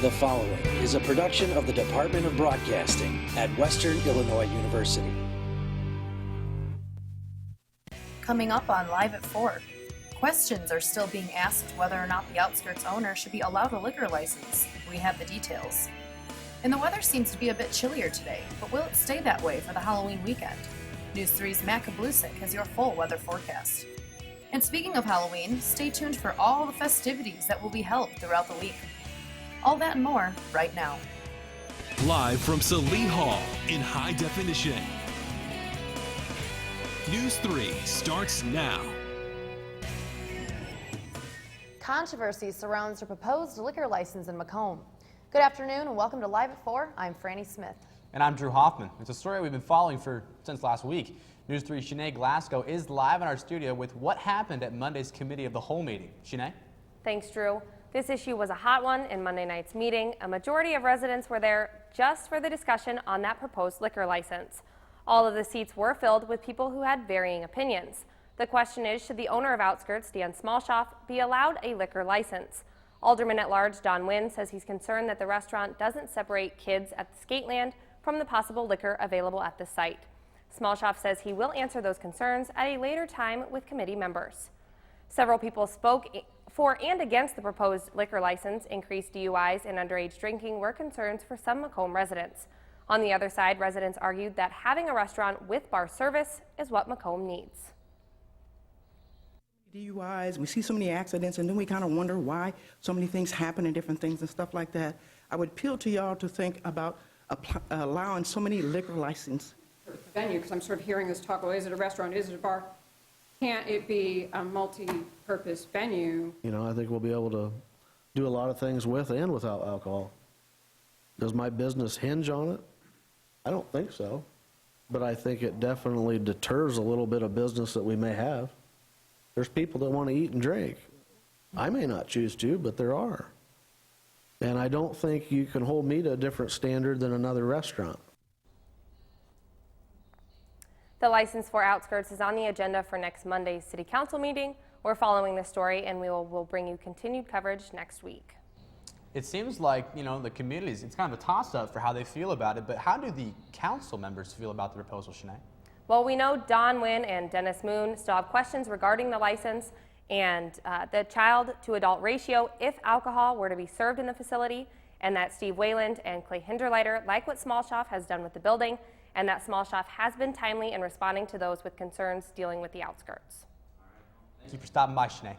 The following is a production of the Department of Broadcasting at Western Illinois University. Coming up on Live at 4, questions are still being asked whether or not the Outskirts owner should be allowed a liquor license. We have the details. And the weather seems to be a bit chillier today, but will it stay that way for the Halloween weekend? News 3's Matt Kablusik has your full weather forecast. And speaking of Halloween, stay tuned for all the festivities that will be held throughout the week. All that and more right now. Live from Saline Hall in high definition. News 3 starts now. Controversy surrounds a proposed liquor license in Macomb. Good afternoon and welcome to Live at 4. I'm Franny Smith. And I'm Drew Hoffman. It's a story we've been following since last week. News 3's Shanae Glasgow is live in our studio with what happened at Monday's Committee of the Whole meeting. Shanae? Thanks, Drew. This issue was a hot one in Monday night's meeting. A majority of residents were there just for the discussion on that proposed liquor license. All of the seats were filled with people who had varying opinions. The question is, should the owner of Outskirts, Dan Smallshoff, be allowed a liquor license? Alderman-at-Large Don Wynn says he's concerned that the restaurant doesn't separate kids at the Skateland from the possible liquor available at the site. Smallshoff says he will answer those concerns at a later time with committee members. Several people spoke for and against the proposed liquor license. Increased DUIs and underage drinking were concerns for some Macomb residents. On the other side, residents argued that having a restaurant with bar service is what Macomb needs. DUIs, we see so many accidents, and then we kind of wonder why so many things happen and different things and stuff like that. I would appeal to y'all to think about allowing so many liquor licenses. Venue, because I'm sort of hearing this talk, well, is it a restaurant, is it a bar? Can't it be a multi-purpose venue? You know, I think we'll be able to do a lot of things with and without alcohol. Does my business hinge on it? I don't think so. But I think it definitely deters a little bit of business that we may have. There's people that want to eat and drink. I may not choose to, but there are. And I don't think you can hold me to a different standard than another restaurant. The license for Outskirts is on the agenda for next Monday's City Council meeting. We're following this story, and we'll bring you continued coverage next week. It seems like, you know, the communities, it's kind of a toss-up for how they feel about it, but how do the council members feel about the proposal, Shanae? Well, we know Don Wynn and Dennis Moon still have questions regarding the license and the child-to-adult ratio if alcohol were to be served in the facility, and that Steve Wayland and Clay Hinderleiter like what Smallshoff has done with the building, and that Smallshoff has been timely in responding to those with concerns dealing with the Outskirts. Thank you for stopping by, Shanae.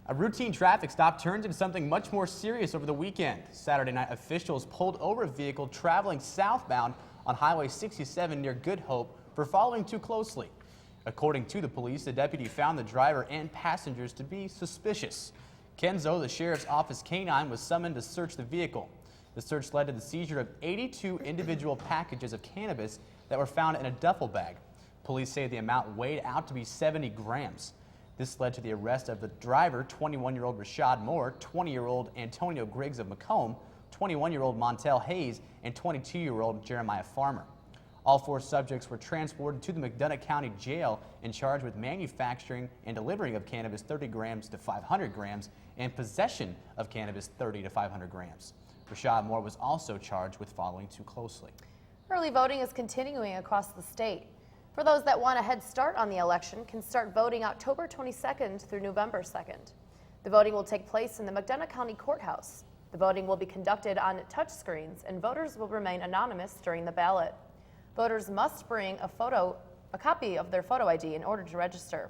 A routine traffic stop turned into something much more serious over the weekend. Saturday night, officials pulled over a vehicle traveling southbound on Highway 67 near Good Hope for following too closely. According to the police, the deputy found the driver and passengers to be suspicious. Kenzo, the sheriff's office canine, was summoned to search the vehicle. The search led to the seizure of 82 individual packages of cannabis that were found in a duffel bag. Police say the amount weighed out to be 70 grams. This led to the arrest of the driver, 21-year-old Rashad Moore, 20-year-old Antonio Griggs of Macomb, 21-year-old Montel Hayes, and 22-year-old Jeremiah Farmer. All four subjects were transported to the McDonough County Jail and charged with manufacturing and delivering of cannabis 30 grams to 500 grams and possession of cannabis 30 to 500 grams. Rashad Moore was also charged with following too closely. Early voting is continuing across the state. For those that want a head start on the election, can start voting October 22nd through November 2nd. The voting will take place in the McDonough County Courthouse. The voting will be conducted on touchscreens, and voters will remain anonymous during the ballot. Voters must bring a copy of their photo ID in order to register.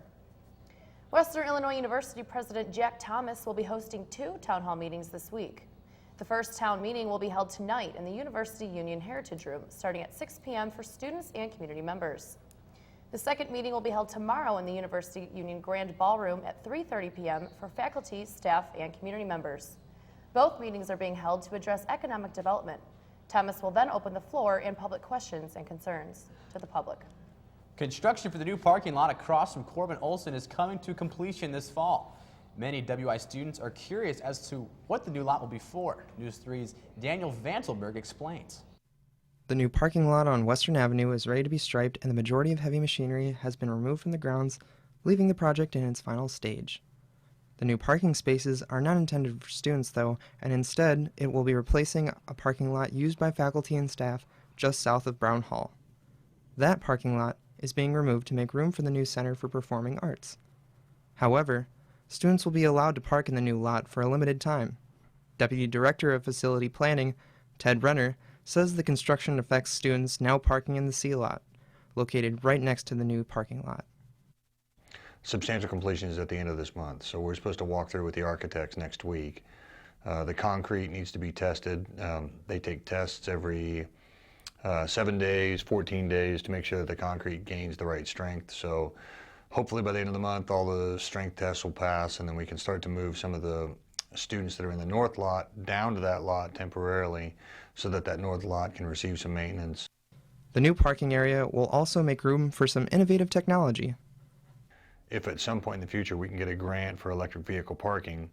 Western Illinois University President Jack Thomas will be hosting 2 town hall meetings this week. The first town meeting will be held tonight in the University Union Heritage Room, starting at 6 p.m. for students and community members. The second meeting will be held tomorrow in the University Union Grand Ballroom at 3:30 p.m. for faculty, staff, and community members. Both meetings are being held to address economic development. Thomas will then open the floor and public questions and concerns to the public. Construction for the new parking lot across from Corbin Olson is coming to completion this fall. Many WI students are curious as to what the new lot will be for. News 3's Daniel Vantelberg explains. The new parking lot on Western Avenue is ready to be striped, and the majority of heavy machinery has been removed from the grounds, leaving the project in its final stage. The new parking spaces are not intended for students, though, and instead it will be replacing a parking lot used by faculty and staff just south of Brown Hall. That parking lot is being removed to make room for the new Center for Performing Arts. However, students will be allowed to park in the new lot for a limited time. Deputy Director of Facility Planning, Ted Renner, says the construction affects students now parking in the C lot, located right next to the new parking lot. Substantial completion is at the end of this month, so we're supposed to walk through with the architects next week. The concrete needs to be tested. They take tests every 7 days, 14 days to make sure that the concrete gains the right strength. So hopefully by the end of the month all the strength tests will pass, and then we can start to move some of the students that are in the north lot down to that lot temporarily so that that north lot can receive some maintenance. The new parking area will also make room for some innovative technology. If at some point in the future we can get a grant for electric vehicle parking,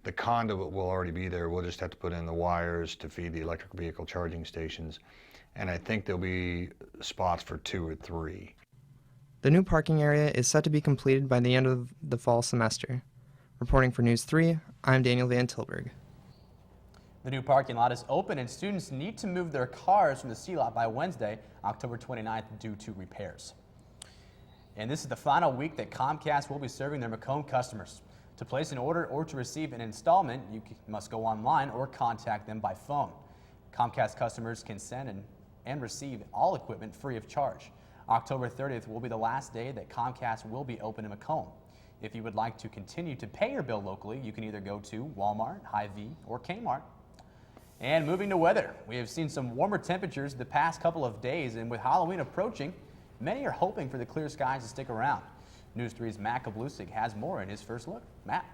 the conduit will already be there. We'll just have to put in the wires to feed the electric vehicle charging stations. And I think there'll be spots for 2 or 3. The new parking area is set to be completed by the end of the fall semester. Reporting for News 3, I'm Daniel Van Tilburg. The new parking lot is open and students need to move their cars from the C lot by Wednesday, October 29th, due to repairs. And this is the final week that Comcast will be serving their Macomb customers. To place an order or to receive an installment, you must go online or contact them by phone. Comcast customers can send and receive all equipment free of charge. October 30th will be the last day that Comcast will be open in Macomb. If you would like to continue to pay your bill locally, you can either go to Walmart, Hy-Vee, or Kmart. And moving to weather, we have seen some warmer temperatures the past couple of days, and with Halloween approaching, many are hoping for the clear skies to stick around. News 3's Matt Kablusik has more in his first look. Matt.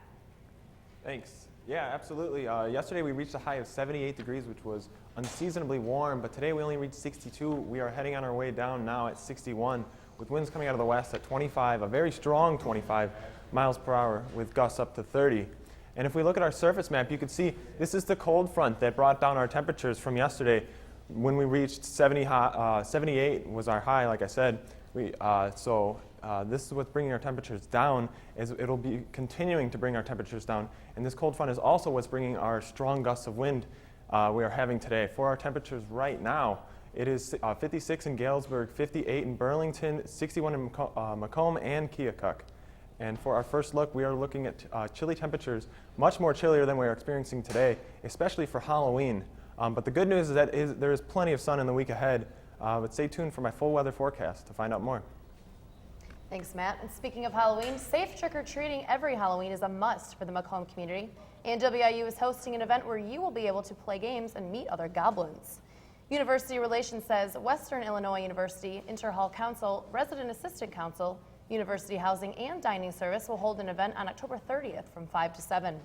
Thanks. Yeah, absolutely. Yesterday we reached a high of 78 degrees, which was unseasonably warm, but today we only reached 62. We are heading on our way down now at 61, with winds coming out of the west at 25, a very strong 25 miles per hour, with gusts up to 30. And if we look at our surface map, you can see this is the cold front that brought down our temperatures from yesterday. When we reached 78 was our high, like I said. This is what's bringing our temperatures down. It'll be continuing to bring our temperatures down. And this cold front is also what's bringing our strong gusts of wind we are having today. For our temperatures right now, it is 56 in Galesburg, 58 in Burlington, 61 in Macomb and Keokuk. And for our first look, we are looking at chilly temperatures, much more chillier than we are experiencing today, especially for Halloween. But the good news is that there is plenty of sun in the week ahead. But stay tuned for my full weather forecast to find out more. Thanks, Matt. And speaking of Halloween, safe trick-or-treating every Halloween is a must for the Macomb community. And WIU is hosting an event where you will be able to play games and meet other goblins. University Relations says Western Illinois University, Interhall Council, Resident Assistant Council, University Housing and Dining Service will hold an event on October 30th from 5 to 7.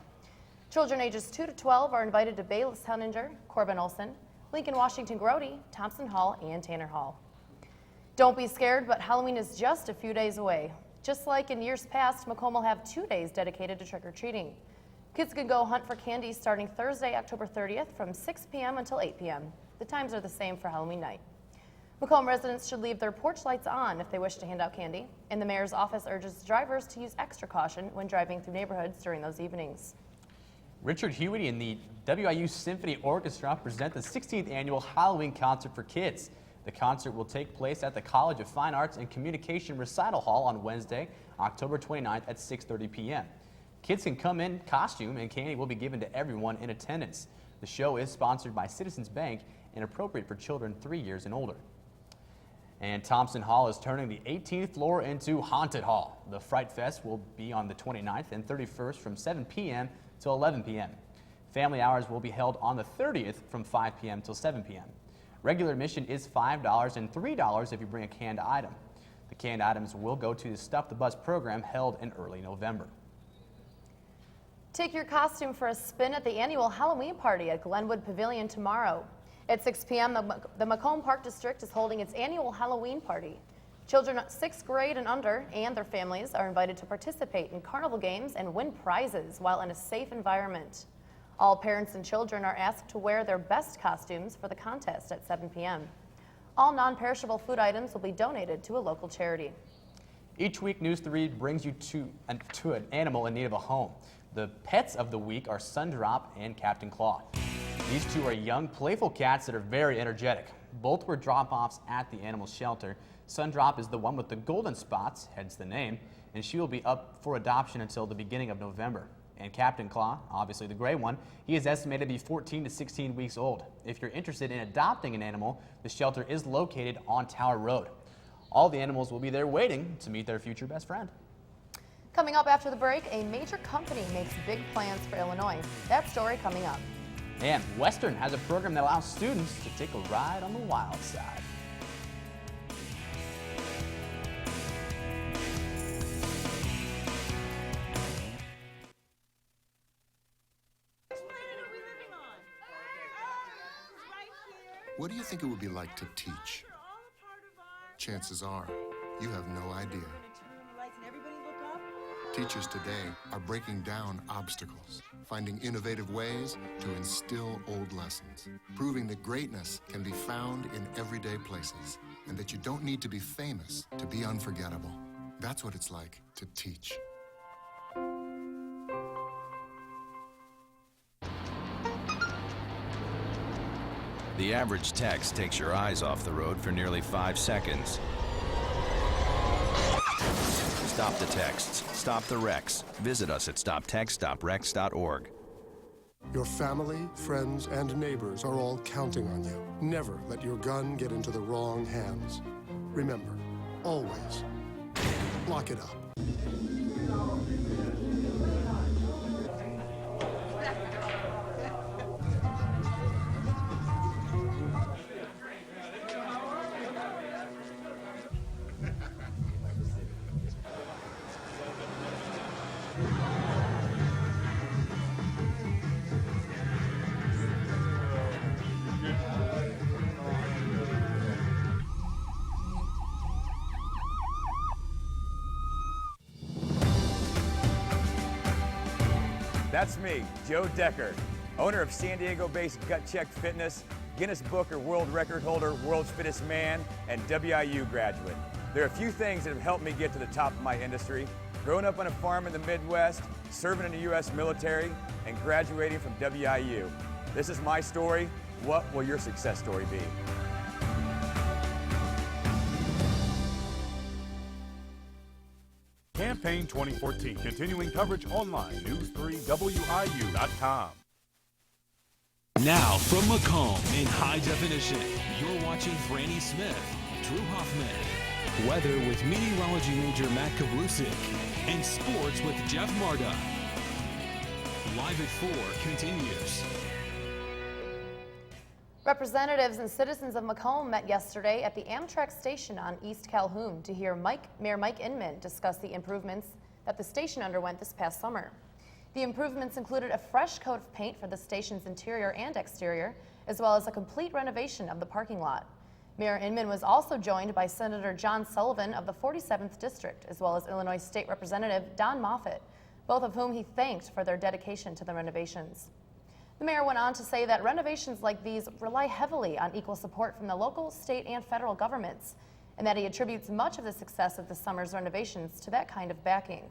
Children ages 2 to 12 are invited to Bayless Henninger, Corbin Olson, Lincoln Washington Grody, Thompson Hall, and Tanner Hall. Don't be scared, but Halloween is just a few days away. Just like in years past, Macomb will have 2 days dedicated to trick-or-treating. Kids can go hunt for candy starting Thursday, October 30th from 6 p.m. until 8 p.m. The times are the same for Halloween night. Macomb residents should leave their porch lights on if they wish to hand out candy, and the mayor's office urges drivers to use extra caution when driving through neighborhoods during those evenings. Richard Huey and the WIU Symphony Orchestra present the 16th annual Halloween concert for kids. The concert will take place at the College of Fine Arts and Communication Recital Hall on Wednesday, October 29th at 6:30 p.m. Kids can come in costume and candy will be given to everyone in attendance. The show is sponsored by Citizens Bank and appropriate for children 3 years and older. And Thompson Hall is turning the 18th floor into Haunted Hall. The Fright Fest will be on the 29th and 31st from 7 p.m. till 11 p.m. Family hours will be held on the 30th from 5 p.m. till 7 p.m. Regular admission is $5 and $3 if you bring a canned item. The canned items will go to the Stuff the Bus program held in early November. Take your costume for a spin at the annual Halloween party at Glenwood Pavilion tomorrow. At 6 p.m., the Macomb Park District is holding its annual Halloween party. Children 6th grade and under and their families are invited to participate in carnival games and win prizes while in a safe environment. All parents and children are asked to wear their best costumes for the contest at 7 p.m. All non-perishable food items will be donated to a local charity. Each week, News 3 brings you to an animal in need of a home. The pets of the week are Sundrop and Captain Claw. These two are young, playful cats that are very energetic. Both were drop-offs at the animal shelter. Sundrop is the one with the golden spots, hence the name, and she will be up for adoption until the beginning of November. And Captain Claw, obviously the gray one, he is estimated to be 14 to 16 weeks old. If you're interested in adopting an animal, the shelter is located on Tower Road. All the animals will be there waiting to meet their future best friend. Coming up after the break, a major company makes big plans for Illinois. That story coming up. And Western has a program that allows students to take a ride on the wild side. What do you think it would be like to teach? Chances are, you have no idea. Teachers today are breaking down obstacles, finding innovative ways to instill old lessons, proving that greatness can be found in everyday places, and that you don't need to be famous to be unforgettable. That's what it's like to teach. The average text takes your eyes off the road for nearly 5 seconds. Stop the texts. Stop the wrecks. Visit us at stoptextstoprex.org. Your family, friends, and neighbors are all counting on you. Never let your gun get into the wrong hands. Remember, always lock it up. That's me, Joe Decker, owner of San Diego-based Gut Check Fitness, Guinness Book of World Record holder, World's Fittest Man, and WIU graduate. There are a few things that have helped me get to the top of my industry. Growing up on a farm in the Midwest, serving in the U.S. military, and graduating from WIU. This is my story. What will your success story be? Campaign 2014, continuing coverage online, news3wiu.com. Now from Macomb in high definition, you're watching Franny Smith, Drew Hoffman, weather with meteorology major Matt Kablusik, and sports with Jeff Marda. Live at 4 continues. Representatives and citizens of Macomb met yesterday at the Amtrak station on East Calhoun to hear Mayor Mike Inman discuss the improvements that the station underwent this past summer. The improvements included a fresh coat of paint for the station's interior and exterior, as well as a complete renovation of the parking lot. Mayor Inman was also joined by Senator John Sullivan of the 47th District, as well as Illinois State Representative Don Moffitt, both of whom he thanked for their dedication to the renovations. The mayor went on to say that renovations like these rely heavily on equal support from the local, state, and federal governments, and that he attributes much of the success of the summer's renovations to that kind of backing.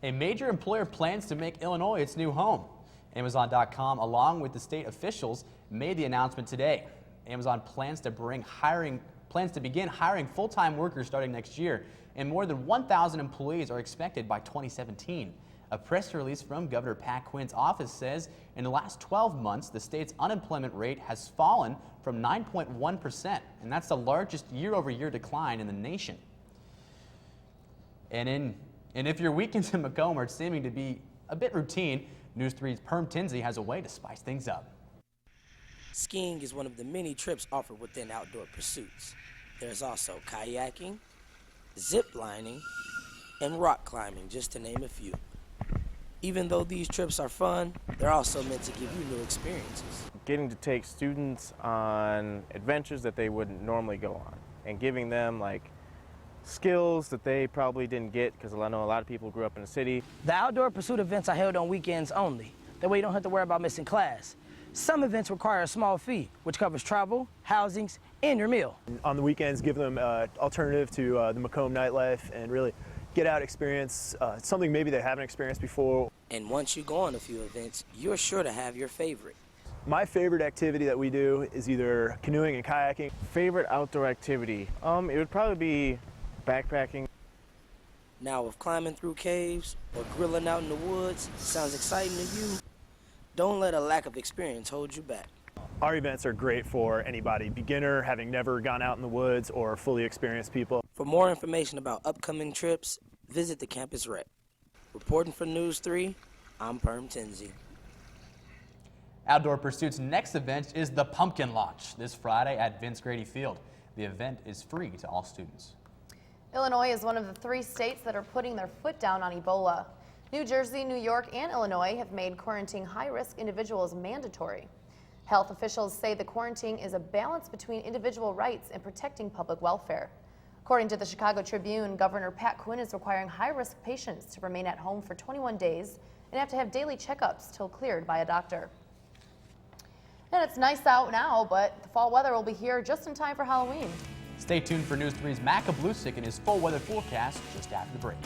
A major employer plans to make Illinois its new home. Amazon.com, along with the state officials, made the announcement today. Amazon plans to begin hiring full-time workers starting next year, and more than 1,000 employees are expected by 2017. A press release from Governor Pat Quinn's office says in the last 12 months, the state's unemployment rate has fallen from 9.1%, and that's the largest year-over-year decline in the nation. And if your weekends in Macomb are seeming to be a bit routine, News 3's Perm Tinsey has a way to spice things up. Skiing is one of the many trips offered within outdoor pursuits. There's also kayaking, zip lining, and rock climbing, just to name a few. Even though these trips are fun, they're also meant to give you new experiences. Getting to take students on adventures that they wouldn't normally go on, and giving them skills that they probably didn't get, because I know a lot of people grew up in the city. The outdoor pursuit events are held on weekends only. That way you don't have to worry about missing class. Some events require a small fee, which covers travel, housings, and your meal. On the weekends, give them an alternative to the Macomb nightlife and really get out, experience something maybe they haven't experienced before. And once you go on a few events, you're sure to have your favorite. My favorite activity that we do is either canoeing and kayaking. Favorite outdoor activity? It would probably be backpacking. Now, if climbing through caves or grilling out in the woods sounds exciting to you, don't let a lack of experience hold you back. Our events are great for anybody, beginner, having never gone out in the woods, or fully experienced people. For more information about upcoming trips, visit the campus rec. Reporting for News 3, I'm Perm Tenzie. Outdoor Pursuit's next event is the Pumpkin Launch this Friday at Vince Grady Field. The event is free to all students. Illinois is one of the 3 states that are putting their foot down on Ebola. New Jersey, New York, and Illinois have made quarantining high-risk individuals mandatory. Health officials say the quarantine is a balance between individual rights and protecting public welfare. According to the Chicago Tribune, Governor Pat Quinn is requiring high-risk patients to remain at home for 21 days and have to have daily checkups till cleared by a doctor. And it's nice out now, but the fall weather will be here just in time for Halloween. Stay tuned for News 3's Matt Kablusic and his full weather forecast just after the break.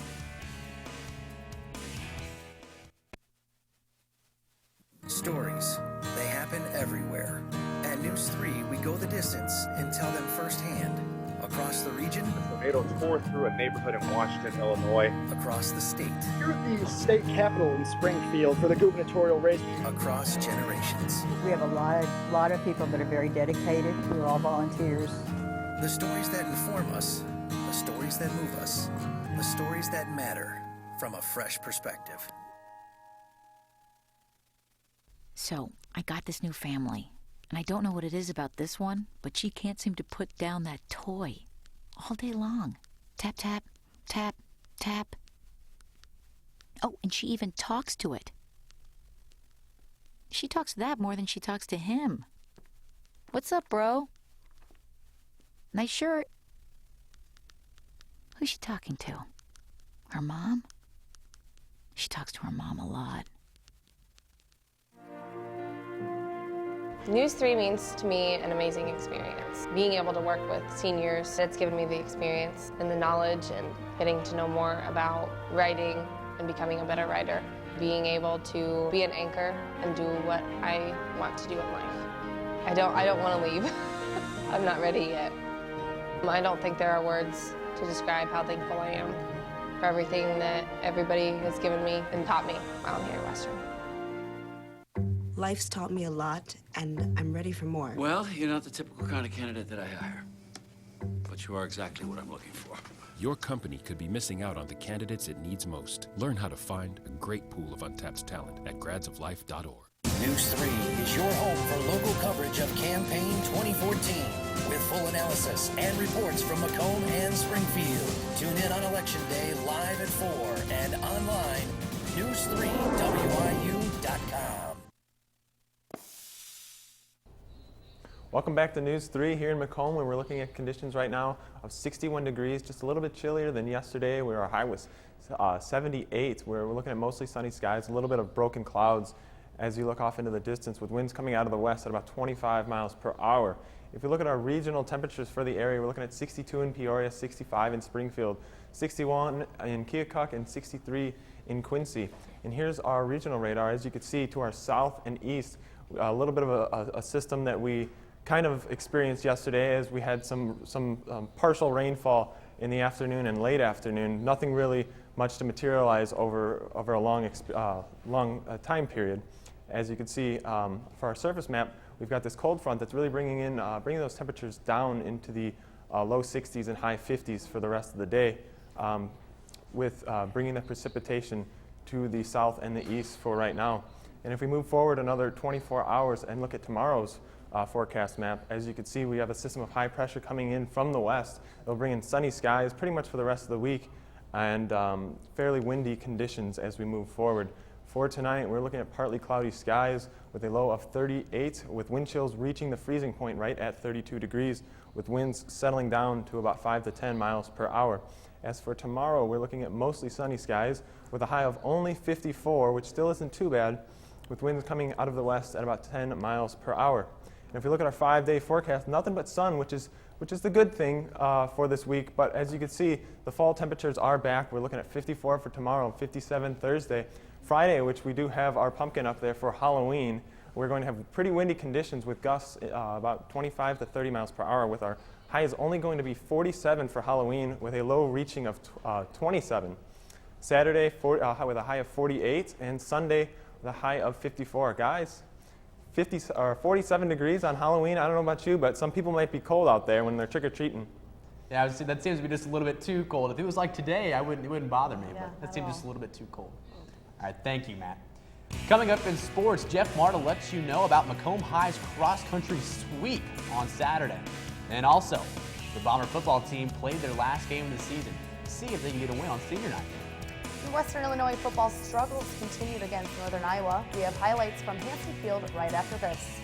Stories, they happen everywhere. At News 3, we go the distance and tell them firsthand. Across the region, the tornado tore through a neighborhood in Washington, Illinois. Across the state. Here at the state capitol in Springfield for the gubernatorial race. Across generations. We have a lot of people that are very dedicated. We're all volunteers. The stories that inform us, the stories that move us, the stories that matter from a fresh perspective. So, I got this new family, and I don't know what it is about this one, but she can't seem to put down that toy all day long. Tap, tap, tap, tap. Oh, and she even talks to it. She talks to that more than she talks to him. What's up, bro? Nice shirt. Who's she talking to? Her mom? She talks to her mom a lot. News 3 means to me an amazing experience. Being able to work with seniors, it's given me the experience and the knowledge and getting to know more about writing and becoming a better writer. Being able to be an anchor and do what I want to do in life. I don't want to leave. I'm not ready yet. I don't think there are words to describe how thankful I am for everything that everybody has given me and taught me while I'm here at Western. Life's taught me a lot, and I'm ready for more. Well, you're not the typical kind of candidate that I hire, but you are exactly what I'm looking for. Your company could be missing out on the candidates it needs most. Learn how to find a great pool of untapped talent at gradsoflife.org. News 3 is your home for local coverage of Campaign 2014 with full analysis and reports from Macomb and Springfield. Tune in on Election Day live at 4 and online, news3wiu.com. Welcome back to News 3 here in Macomb, where we're looking at conditions right now of 61 degrees, just a little bit chillier than yesterday, where our high was 78, where we're looking at mostly sunny skies, a little bit of broken clouds as you look off into the distance with winds coming out of the west at about 25 miles per hour. If you look at our regional temperatures for the area, we're looking at 62 in Peoria, 65 in Springfield, 61 in Keokuk, and 63 in Quincy. And here's our regional radar. As you can see to our south and east, a little bit of a system that we kind of experienced yesterday as we had some partial rainfall in the afternoon and late afternoon. Nothing really much to materialize over a long time period. As you can see for our surface map, we've got this cold front that's really bringing those temperatures down into the low 60s and high 50s for the rest of the day, with bringing the precipitation to the south and the east for right now. And if we move forward another 24 hours and look at tomorrow's forecast map, as you can see, we have a system of high pressure coming in from the west. It'll bring in sunny skies pretty much for the rest of the week and fairly windy conditions as we move forward. For tonight, we're looking at partly cloudy skies with a low of 38, with wind chills reaching the freezing point right at 32 degrees, with winds settling down to about 5 to 10 miles per hour. As for tomorrow, we're looking at mostly sunny skies with a high of only 54, which still isn't too bad, with winds coming out of the west at about 10 miles per hour. And if we look at our 5-day forecast, nothing but sun, which is which is the good thing for this week. But as you can see, the fall temperatures are back. We're looking at 54 for tomorrow and 57 Thursday. Friday, which we do have our pumpkin up there for Halloween, we're going to have pretty windy conditions with gusts about 25 to 30 miles per hour, with our high is only going to be 47 for Halloween with a low reaching of 27. Saturday with a high of 48, and Sunday with a high of 54. Guys, 47 degrees on Halloween. I don't know about you, but some people might be cold out there when they're trick-or-treating. Yeah, that seems to be just a little bit too cold. If it was like today, it wouldn't bother me, Yeah, but that seems just a little bit too cold. All right, thank you, Matt. Coming up in sports, Jeff Marta lets you know about Macomb High's cross-country sweep on Saturday. And also, the Bomber football team played their last game of the season. See if they can get a win on senior night. Western Illinois football struggles continued against Northern Iowa. We have highlights from Hanson Field right after this.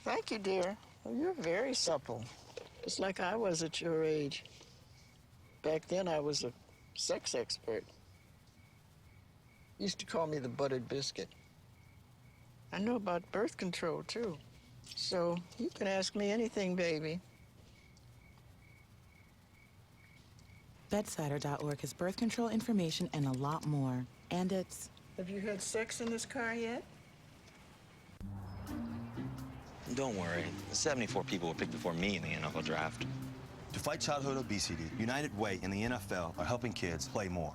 Thank you, dear. Well, you're very supple. Just like I was at your age. Back then, I was a sex expert. Used to call me the buttered biscuit. I know about birth control, too. So you can ask me anything, baby. Bedsider.org has birth control information and a lot more. And it's... Have you had sex in this car yet? Don't worry. 74 people were picked before me in the NFL draft. To fight childhood obesity, United Way and the NFL are helping kids play more.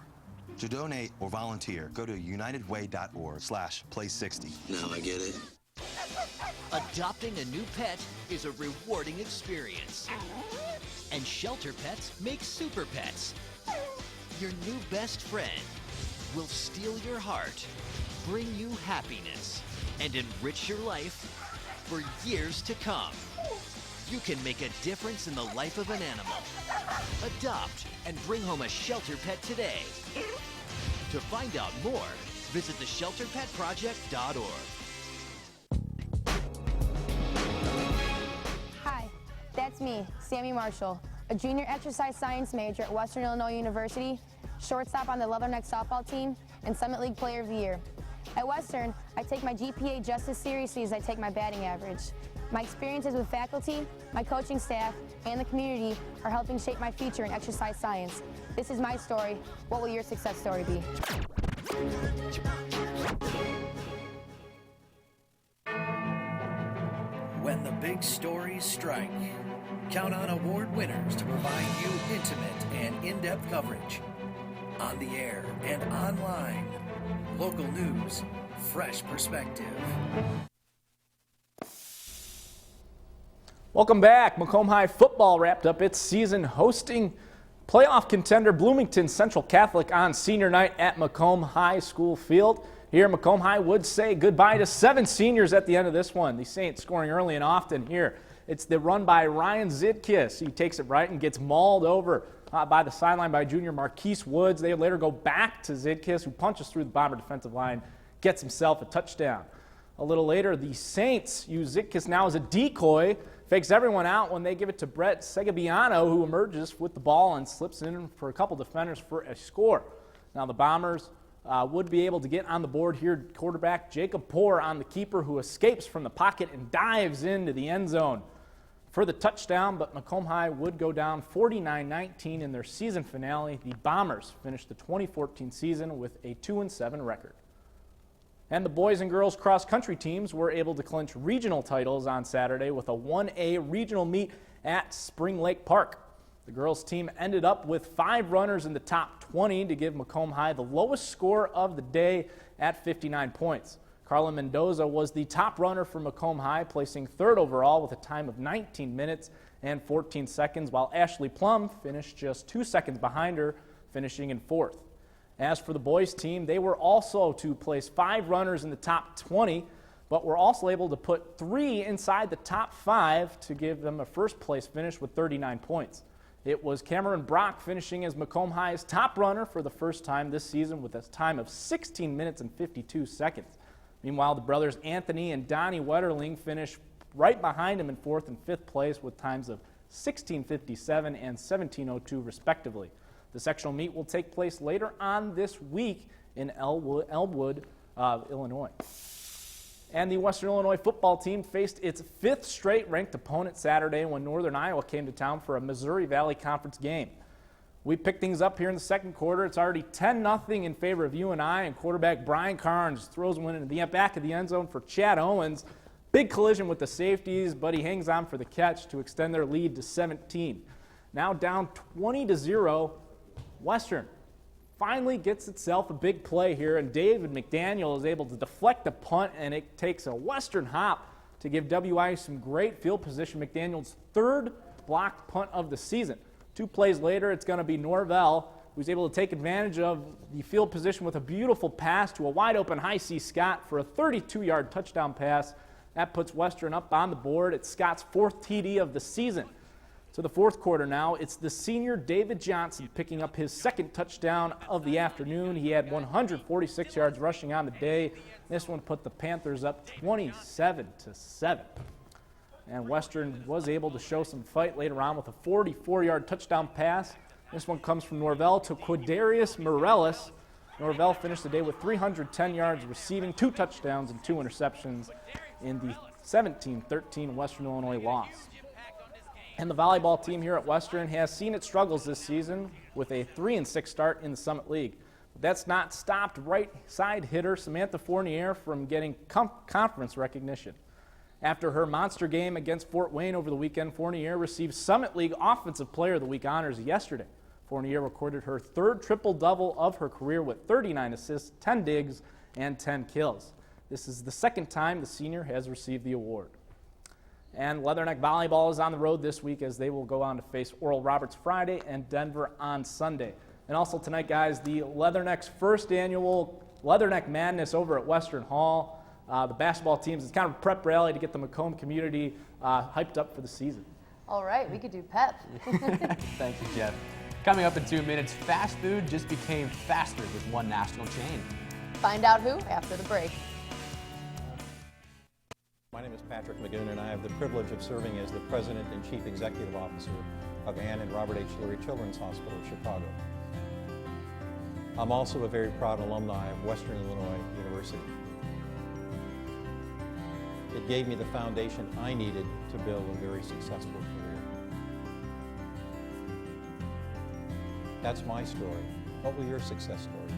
To donate or volunteer, go to unitedway.org/play60. Now I get it. Adopting a new pet is a rewarding experience. And Shelter Pets makes super pets. Your new best friend will steal your heart, bring you happiness, and enrich your life for years to come. You can make a difference in the life of an animal. Adopt and bring home a shelter pet today. To find out more, visit theshelterpetproject.org. Hi, that's me, Sammy Marshall, a junior exercise science major at Western Illinois University, shortstop on the Leatherneck softball team, and Summit League Player of the Year. At Western, I take my GPA just as seriously as I take my batting average. My experiences with faculty, my coaching staff, and the community are helping shape my future in exercise science. This is my story. What will your success story be? When the big stories strike, count on award winners to provide you intimate and in-depth coverage. On the air and online. Local news, fresh perspective. Welcome back. Macomb High football wrapped up its season hosting playoff contender Bloomington Central Catholic on senior night at Macomb High School Field. Here, Macomb High would say goodbye to 7 seniors at the end of this one. The Saints scoring early and often here. It's the run by Ryan Zidkis. He takes it right and gets mauled over by the sideline by junior Marquise Woods. They later go back to Zidkis, who punches through the Bomber defensive line, gets himself a touchdown. A little later, the Saints use Zidkis now as a decoy, fakes everyone out when they give it to Brett Segabiano, who emerges with the ball and slips in for a couple defenders for a score. Now the Bombers would be able to get on the board here. Quarterback Jacob Poor on the keeper, who escapes from the pocket and dives into the end zone for the touchdown, but Macomb High would go down 49-19 in their season finale. The Bombers finished the 2014 season with a 2-7 record. And the boys and girls cross-country teams were able to clinch regional titles on Saturday with a 1A regional meet at Spring Lake Park. The girls team ended up with 5 runners in the top 20 to give Macomb High the lowest score of the day at 59 points. Carla Mendoza was the top runner for Macomb High, placing 3rd overall with a time of 19 minutes and 14 seconds, while Ashley Plum finished just 2 seconds behind her, finishing in 4th. As for the boys team, they were also to place 5 runners in the top 20, but were also able to put 3 inside the top 5 to give them a first place finish with 39 points. It was Cameron Brock finishing as Macomb High's top runner for the first time this season with a time of 16 minutes and 52 seconds. Meanwhile, the brothers Anthony and Donnie Wetterling finished right behind him in 4th and 5th place with times of 16:57 and 17:02 respectively. The sectional meet will take place later on this week in Elmwood, Illinois. And the Western Illinois football team faced its 5th straight ranked opponent Saturday when Northern Iowa came to town for a Missouri Valley Conference game. We picked things up here in the second quarter. It's already 10-0 in favor of UNI, and quarterback Brian Carnes throws one into the back of the end zone for Chad Owens. Big collision with the safeties, but he hangs on for the catch to extend their lead to 17. Now down 20-0, Western finally gets itself a big play here, and David McDaniel is able to deflect the punt, and it takes a Western hop to give WI some great field position. McDaniel's 3rd blocked punt of the season. 2 plays later, it's going to be Norvell, who's able to take advantage of the field position with a beautiful pass to a wide-open High C. Scott for a 32-yard touchdown pass. That puts Western up on the board. It's Scott's 4th TD of the season. To the fourth quarter now, it's the senior David Johnson picking up his 2nd touchdown of the afternoon. He had 146 yards rushing on the day. This one put the Panthers up 27-7. And Western was able to show some fight later on with a 44-yard touchdown pass. This one comes from Norvell to Quidarius Morellis. Norvell finished the day with 310 yards receiving, 2 touchdowns and 2 interceptions in the 17-13 Western Illinois loss. And the volleyball team here at Western has seen its struggles this season with a 3-6 start in the Summit League. But that's not stopped right side hitter Samantha Fournier from getting conference recognition. After her monster game against Fort Wayne over the weekend, Fournier received Summit League Offensive Player of the Week honors yesterday. Fournier recorded her 3rd triple-double of her career with 39 assists, 10 digs, and 10 kills. This is the 2nd time the senior has received the award. And Leatherneck Volleyball is on the road this week as they will go on to face Oral Roberts Friday and Denver on Sunday. And also tonight, guys, the Leatherneck's 1st annual Leatherneck Madness over at Western Hall. The basketball teams, it's kind of a prep rally to get the Macomb community hyped up for the season. All right, we could do pep. Thank you, Jeff. Coming up in 2 minutes, fast food just became faster with one national chain. Find out who after the break. My name is Patrick Magoon, and I have the privilege of serving as the President and Chief Executive Officer of Ann and Robert H. Lurie Children's Hospital of Chicago. I'm also a very proud alumni of Western Illinois University. It gave me the foundation I needed to build a very successful career. That's my story. What will your success story be?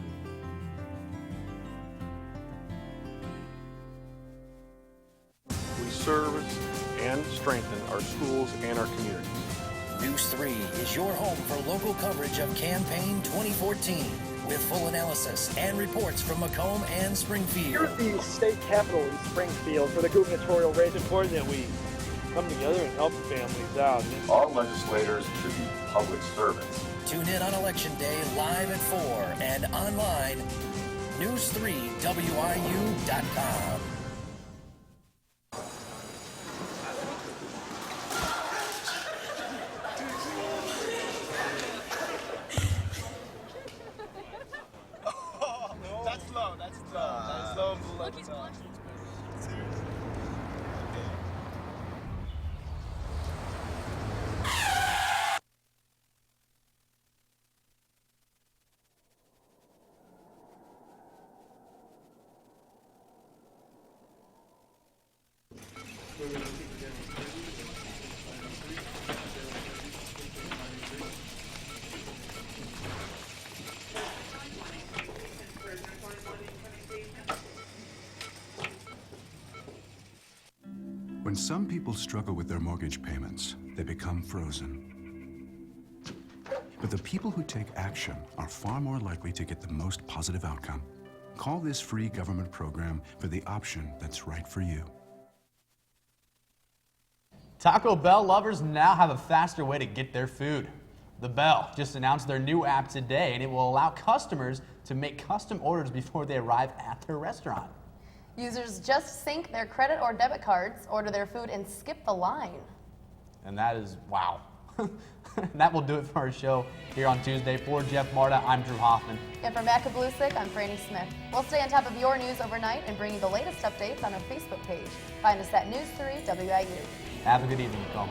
We service and strengthen our schools and our communities. News 3 is your home for local coverage of Campaign 2014 with full analysis and reports from Macomb and Springfield. Here at the state capitol in Springfield for the gubernatorial race. It's important that we come together and help families out. All legislators should be public servants. Tune in on Election Day live at 4 and online, news3wiu.com. When some people struggle with their mortgage payments, they become frozen. But the people who take action are far more likely to get the most positive outcome. Call this free government program for the option that's right for you. Taco Bell lovers now have a faster way to get their food. The Bell just announced their new app today, and it will allow customers to make custom orders before they arrive at their restaurant. Users just sync their credit or debit cards, order their food, and skip the line. And that is, wow. That will do it for our show here on Tuesday. For Jeff Marta, I'm Drew Hoffman. And for Matt Kablusik, I'm Franny Smith. We'll stay on top of your news overnight and bring you the latest updates on our Facebook page. Find us at News 3 WIU. Have a good evening, Macomb.